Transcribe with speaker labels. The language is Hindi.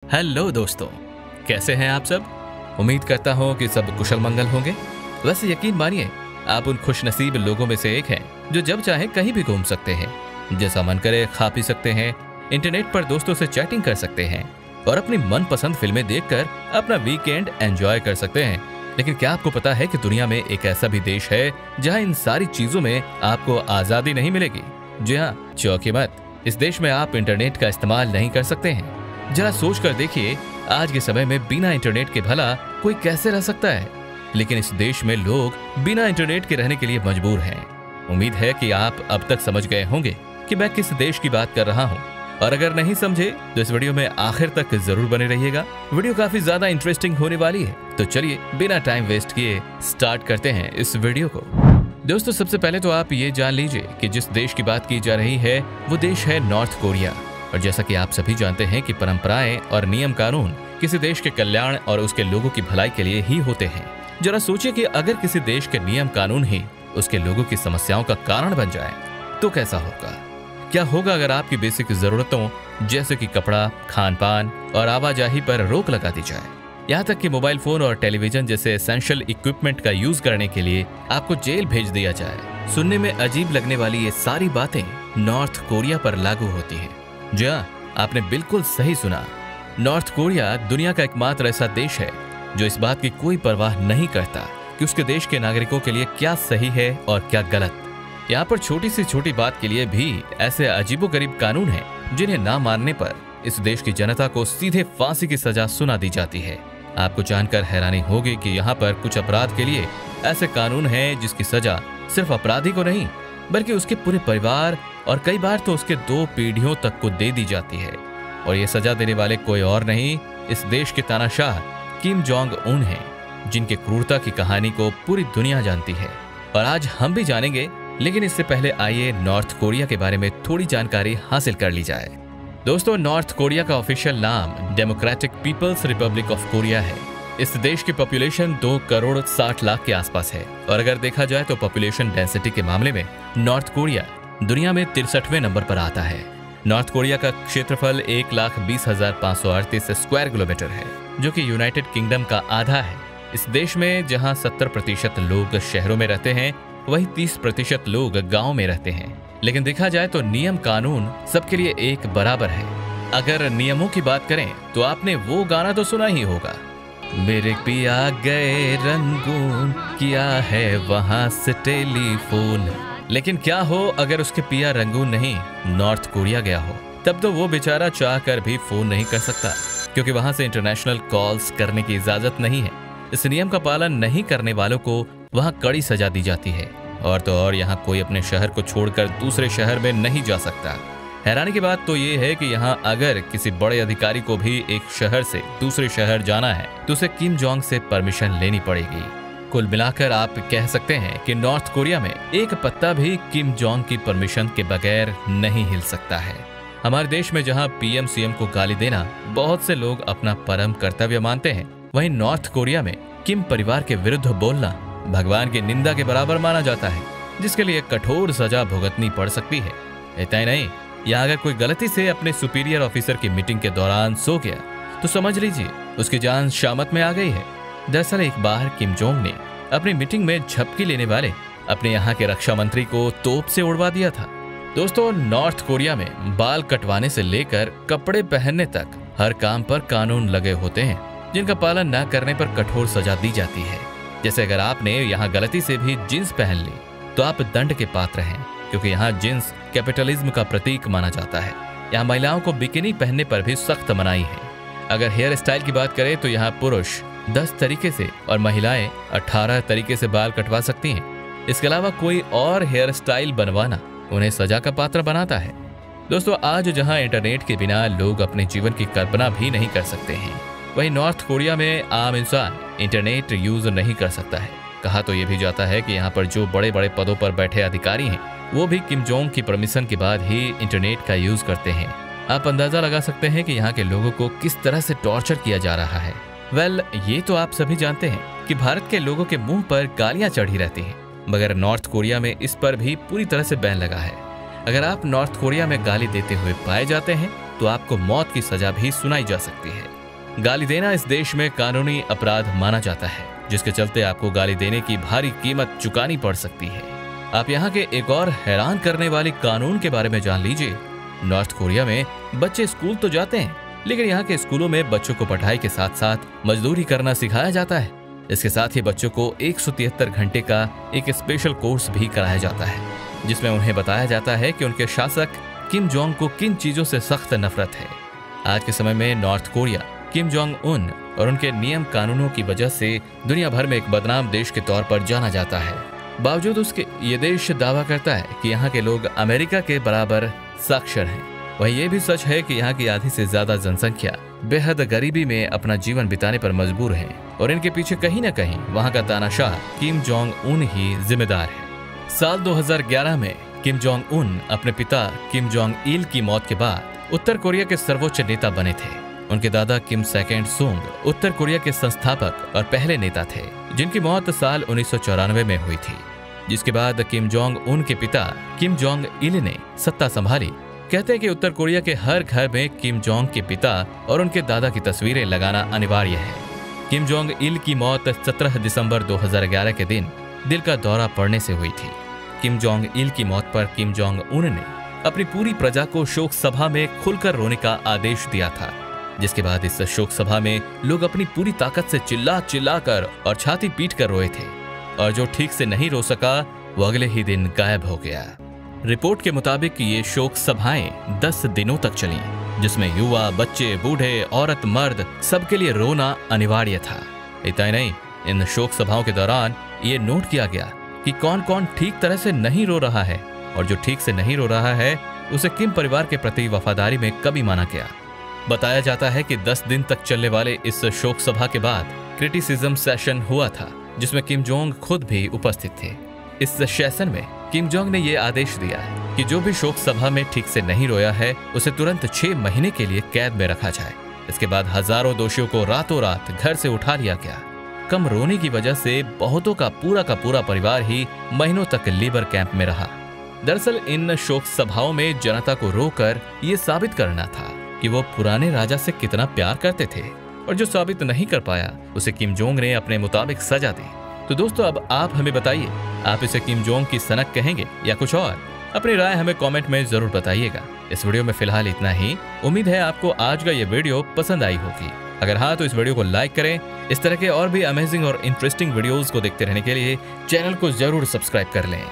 Speaker 1: हेलो दोस्तों, कैसे हैं आप सब। उम्मीद करता हूं कि सब कुशल मंगल होंगे। वैसे यकीन मानिए, आप उन खुशनसीब लोगों में से एक हैं जो जब चाहे कहीं भी घूम सकते हैं, जैसा मन करे खा पी सकते हैं, इंटरनेट पर दोस्तों से चैटिंग कर सकते हैं और अपनी मनपसंद फिल्में देखकर अपना वीकेंड एंजॉय कर सकते हैं। लेकिन क्या आपको पता है कि दुनिया में एक ऐसा भी देश है जहां इन सारी चीजों में आपको आजादी नहीं मिलेगी। जी हाँ, चौंकिए मत, इस देश में आप इंटरनेट का इस्तेमाल नहीं कर सकते हैं। जरा सोच कर देखिए, आज के समय में बिना इंटरनेट के भला कोई कैसे रह सकता है। लेकिन इस देश में लोग बिना इंटरनेट के रहने के लिए मजबूर हैं। उम्मीद है कि आप अब तक समझ गए होंगे कि मैं किस देश की बात कर रहा हूँ, और अगर नहीं समझे तो इस वीडियो में आखिर तक जरूर बने रहिएगा। वीडियो काफी ज्यादा इंटरेस्टिंग होने वाली है, तो चलिए बिना टाइम वेस्ट किए स्टार्ट करते हैं इस वीडियो को। दोस्तों, सबसे पहले तो आप ये जान लीजिए कि जिस देश की बात की जा रही है वो देश है नॉर्थ कोरिया। और जैसा कि आप सभी जानते हैं कि परंपराएं और नियम कानून किसी देश के कल्याण और उसके लोगों की भलाई के लिए ही होते हैं। जरा सोचिए कि अगर किसी देश के नियम कानून ही उसके लोगों की समस्याओं का कारण बन जाए तो कैसा होगा। क्या होगा अगर आपकी बेसिक जरूरतों जैसे कि कपड़ा, खान पान और आवाजाही पर रोक लगा दी जाए, यहाँ तक कि मोबाइल फोन और टेलीविजन जैसे एसेंशियल इक्विपमेंट का यूज करने के लिए आपको जेल भेज दिया जाए। सुनने में अजीब लगने वाली ये सारी बातें नॉर्थ कोरिया पर लागू होती हैं। जी हाँ, आपने बिल्कुल सही सुना। नॉर्थ कोरिया दुनिया का एकमात्र ऐसा देश है जो इस बात की कोई परवाह नहीं करता कि उसके देश के नागरिकों के लिए क्या सही है और क्या गलत। यहाँ पर छोटी से छोटी बात के लिए भी ऐसे अजीबोगरीब कानून हैं जिन्हें ना मानने पर इस देश की जनता को सीधे फांसी की सजा सुना दी जाती है। आपको जानकर हैरानी होगी कि यहाँ पर कुछ अपराध के लिए ऐसे कानून हैं जिसकी सजा सिर्फ अपराधी को नहीं बल्कि उसके पूरे परिवार और कई बार तो उसके 2 पीढ़ियों तक को दे दी जाती है। और ये सजा देने वाले कोई और नहीं, इस देश के तानाशाह किम जोंग उन हैं, जिनके क्रूरता की कहानी को पूरी दुनिया जानती है और आज हम भी जानेंगे। लेकिन इससे पहले आइए नॉर्थ कोरिया के बारे में थोड़ी जानकारी हासिल कर ली जाए। दोस्तों, नॉर्थ कोरिया का ऑफिशियल नाम Democratic People's Republic of Korea है। इस देश की पॉपुलेशन 2 करोड़ 60 लाख के आसपास है और अगर देखा जाए तो पॉपुलेशन डेंसिटी के मामले में नॉर्थ कोरिया दुनिया में 63वें नंबर पर आता है। नॉर्थ कोरिया का क्षेत्रफल 1,20,538 स्क्वायर किलोमीटर है, जो कि यूनाइटेड किंगडम का आधा है। इस देश में जहां 70% लोग शहरों में रहते हैं, वहीं 30% लोग गाँव में रहते हैं। लेकिन देखा जाए तो नियम कानून सबके लिए एक बराबर है। अगर नियमों की बात करें तो आपने वो गाना तो सुना ही होगा, मेरे पिया गए रंगून, किया है वहां से टेलीफोन। लेकिन क्या हो अगर उसके पिया रंगून नहीं नॉर्थ कोरिया गया हो, तब तो वो बेचारा चाह कर भी फोन नहीं कर सकता, क्योंकि वहां से इंटरनेशनल कॉल्स करने की इजाजत नहीं है। इस नियम का पालन नहीं करने वालों को वहां कड़ी सजा दी जाती है। और तो और यहाँ कोई अपने शहर को छोड़कर दूसरे शहर में नहीं जा सकता। हैरानी की बात तो ये है कि यहाँ अगर किसी बड़े अधिकारी को भी एक शहर से दूसरे शहर जाना है तो उसे किम जोंग से परमिशन लेनी पड़ेगी। कुल मिलाकर आप कह सकते हैं कि नॉर्थ कोरिया में एक पत्ता भी किम जोंग की परमिशन के बगैर नहीं हिल सकता है। हमारे देश में जहां पीएम सीएम को गाली देना बहुत से लोग अपना परम कर्तव्य मानते हैं, वहीं नॉर्थ कोरिया में किम परिवार के विरुद्ध बोलना भगवान की निंदा के बराबर माना जाता है, जिसके लिए कठोर सजा भुगतनी पड़ सकती है। इतना ही नहीं, या अगर कोई गलती से अपने सुपीरियर ऑफिसर की मीटिंग के दौरान सो गया तो समझ लीजिए उसकी जान शामत में आ गई है। दरअसल एक बार किम जोंग ने अपनी मीटिंग में झपकी लेने वाले अपने यहाँ के रक्षा मंत्री को तोप से उड़वा दिया था। दोस्तों, नॉर्थ कोरिया में बाल कटवाने से लेकर कपड़े पहनने तक हर काम पर कानून लगे होते हैं, जिनका पालन न करने पर कठोर सजा दी जाती है। जैसे अगर आपने यहाँ गलती से भी जींस पहन ली तो आप दंड के पात्र हैं, क्योंकि यहाँ जींस कैपिटलिज्म का प्रतीक माना जाता है। यहाँ महिलाओं को बिकिनी पहनने पर भी सख्त मनाही है। अगर हेयर स्टाइल की बात करें तो यहाँ पुरुष 10 तरीके से और महिलाएं 18 तरीके से बाल कटवा सकती हैं। इसके अलावा कोई और हेयर स्टाइल बनवाना उन्हें सजा का पात्र बनाता है। दोस्तों, आज जहां इंटरनेट के बिना लोग अपने जीवन की कल्पना भी नहीं कर सकते हैं, वहीं नॉर्थ कोरिया में आम इंसान इंटरनेट यूज नहीं कर सकता है। कहा तो ये भी जाता है कि यहाँ पर जो बड़े बड़े पदों पर बैठे अधिकारी हैं, वो भी किम जोंग की परमिशन के बाद ही इंटरनेट का यूज करते हैं। आप अंदाजा लगा सकते हैं कि यहाँ के लोगों को किस तरह से टॉर्चर किया जा रहा है। ये तो आप सभी जानते हैं कि भारत के लोगों के मुंह पर गालियां चढ़ी रहती हैं, मगर नॉर्थ कोरिया में इस पर भी पूरी तरह से बैन लगा है। अगर आप नॉर्थ कोरिया में गाली देते हुए पाए जाते हैं तो आपको मौत की सजा भी सुनाई जा सकती है। गाली देना इस देश में कानूनी अपराध माना जाता है, जिसके चलते आपको गाली देने की भारी कीमत चुकानी पड़ सकती है। आप यहाँ के एक और हैरान करने वाली कानून के बारे में जान लीजिए। नॉर्थ कोरिया में बच्चे स्कूल तो जाते हैं, लेकिन यहाँ के स्कूलों में बच्चों को पढ़ाई के साथ साथ मजदूरी करना सिखाया जाता है। इसके साथ ही बच्चों को 173 घंटे का एक स्पेशल कोर्स भी कराया जाता है, जिसमें उन्हें बताया जाता है कि उनके शासक किम जोंग को किन चीजों से सख्त नफरत है। आज के समय में north Korea Kim Jong Un और उनके नियम कानूनों की वजह से दुनिया भर में एक बदनाम देश के तौर पर जाना जाता है। बावजूद उसके ये देश दावा करता है कि यहाँ के लोग अमेरिका के बराबर साक्षर हैं। वहीं ये भी सच है कि यहाँ की आधी से ज्यादा जनसंख्या बेहद गरीबी में अपना जीवन बिताने पर मजबूर है और इनके पीछे कहीं न कहीं वहाँ का तानाशाह किम जोंग उन ही जिम्मेदार है। साल 2011 में किम जोंग उन अपने पिता किम जोंग इल की मौत के बाद उत्तर कोरिया के सर्वोच्च नेता बने थे। उनके दादा किम सेकेंड सुंग उत्तर कोरिया के संस्थापक और पहले नेता थे, जिनकी मौत साल 1994 में हुई थी। जिसके बाद किम जोंग उन के पिता किम जोंग इल ने सत्ता संभाली। कहते हैं कि उत्तर कोरिया के हर घर में किम जोंग के पिता और उनके दादा की तस्वीरें लगाना अनिवार्य है। किम जोंग इल की मौत 17 दिसंबर 2011 के दिन दिल का दौरा पड़ने से हुई थी। किम जोंग इल की मौत पर किम जोंग उन ने अपनी पूरी प्रजा को शोक सभा में खुलकर रोने का आदेश दिया था, जिसके बाद इस शोक सभा में लोग अपनी पूरी ताकत से चिल्ला कर और छाती पीट कर रोए थे, और जो ठीक से नहीं रो सका वो अगले ही दिन गायब हो गया। रिपोर्ट के मुताबिक ये शोक सभाएं 10 दिनों तक चली, जिसमें युवा, बच्चे, बूढ़े, औरत, मर्द सबके लिए रोना अनिवार्य था। इतना ही नहीं, इन शोक सभाओं के दौरान ये नोट किया गया कि कौन कौन ठीक तरह से नहीं रो रहा है, और जो ठीक से नहीं रो रहा है उसे किम परिवार के प्रति वफादारी में कभी माना गया। बताया जाता है कि 10 दिन तक चलने वाले इस शोक सभा के बाद क्रिटिसिज्म सेशन हुआ था, जिसमें किम जोंग खुद भी उपस्थित थे। इस सेशन में किम जोंग ने यह आदेश दिया कि जो भी शोक सभा में ठीक से नहीं रोया है उसे तुरंत 6 महीने के लिए कैद में रखा जाए। इसके बाद हजारों दोषियों को रातों रात घर से उठा लिया गया। कम रोने की वजह से बहुतों का पूरा परिवार ही महीनों तक लेबर कैंप में रहा। दरअसल इन शोक सभाओं में जनता को रोकर ये साबित करना था कि वो पुराने राजा से कितना प्यार करते थे, और जो साबित नहीं कर पाया उसे किम जोंग ने अपने मुताबिक सजा दी। तो दोस्तों, अब आप हमें बताइए, आप इसे किम जोंग की सनक कहेंगे या कुछ और? अपनी राय हमें कमेंट में जरूर बताइएगा। इस वीडियो में फिलहाल इतना ही। उम्मीद है आपको आज का ये वीडियो पसंद आई होगी। अगर हाँ तो इस वीडियो को लाइक करें। इस तरह के और भी अमेजिंग और इंटरेस्टिंग वीडियोस को देखते रहने के लिए चैनल को जरूर सब्सक्राइब कर लें।